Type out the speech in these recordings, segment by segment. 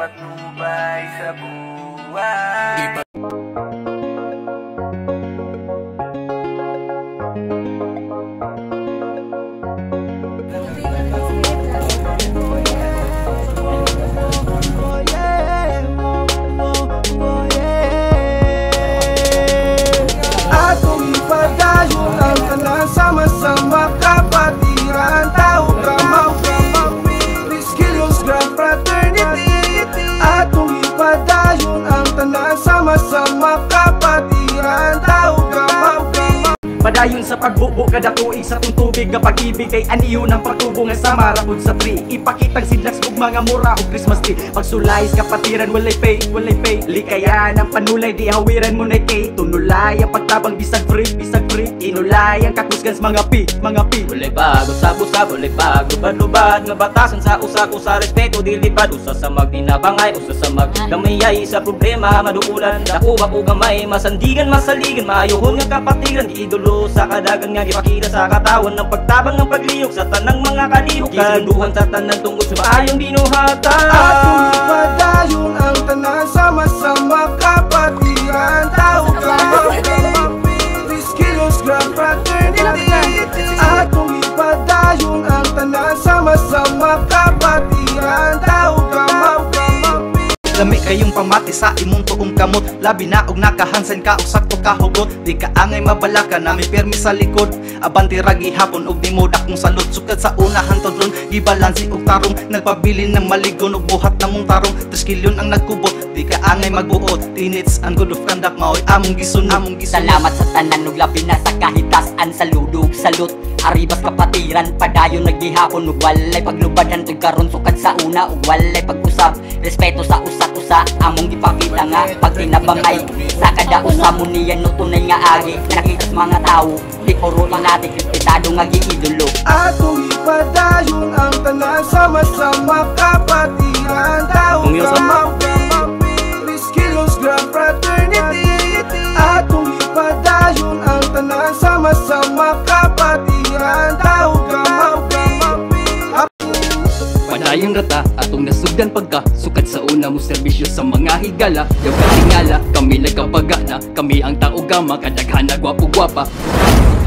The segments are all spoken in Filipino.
patnubay sa buhay. Atong ipadayon ang tanan sama-sama kapatiran, tao ka mauwi, Triskelions Grand Fraternity. Atong ipadayon ang tanan sama-sama kapatiran, tao ka mauwi. Padayon sa pagbubo kada tuig sa tubig nga pag-ibig kay aniyo ng pagtubo nga sama rapod sa tree. Ipakitang sidlax ug mga mura ug Christmas tree. Pagsulay sa kapatiran walay pay. Likayan ang panulay di hawiran mo na kay. Tunulay ang pagtabang bisag free. Inulay ang kakusgan sa mga pi. Walay bago sa busa, walay bago lubad nga batasan sa usa respeto dilipad. Usa sa magtinabangay, usa sa magdamayay sa problema maduulan. Dako ba o gamay, masandigan, masaligan, maayohon nga kapatiran di idolo sa kadagan nga gipakita sa katawan ng pagtabang ng pagliyok sa tanang mga kalihok. Kisunduhan sa tanan tungkol sa maayong binuhatan. Atong ipadayon ang tanan sama-sama kapatiran, tao ka mauwi, Triskelions Grand Fraternity. Atong ipadayon ang tanan sama-sama kapatiran, tao ka mauwi. Lami kayong pamati sa imong tuong kamot, labi na og nakahansen ka og sakto kahugot. Di ka angay mabalaka na may permi sa likod, abanti ragi hapon og dimodak kong salot. Sukad sa unahan to dron, gibalansi og tarong, nagpabilin ng maligon og buhat na mong tarong. Triskelion ang nagkubot, di ka angay magbuot, tinits ang good of conduct maoy among gisunod. Salamat sa tanan ug labi na sa kahitasan, saludog salot. Aribas kapatiran, padayon naggihapon ug walay paglubadan ug karon sukad sa una ug walay pag-usab. Respeto sa usa-usa among gipakita nga pagtinabangay sa kada usa mo niya no tunay nga agi nakita sa mga tawo. Di korona natin krispetado nga giidolo. Atong ipadayon ang tanan sama-sama kapatiran, tao ka mauwi, Triskelions Grand Fraternity. Atong ipadayon ang tanan sama-sama kapatiran, tao ka mauwi. Padayong rata atong nasugdan pagka sukad sa una mo serbisyo sa mga higala. Yung katingala kami nagkapagana, kami ang tao gama kadaghan na gwapo-gwapa.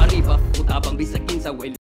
Arriba, utabang bisagin sa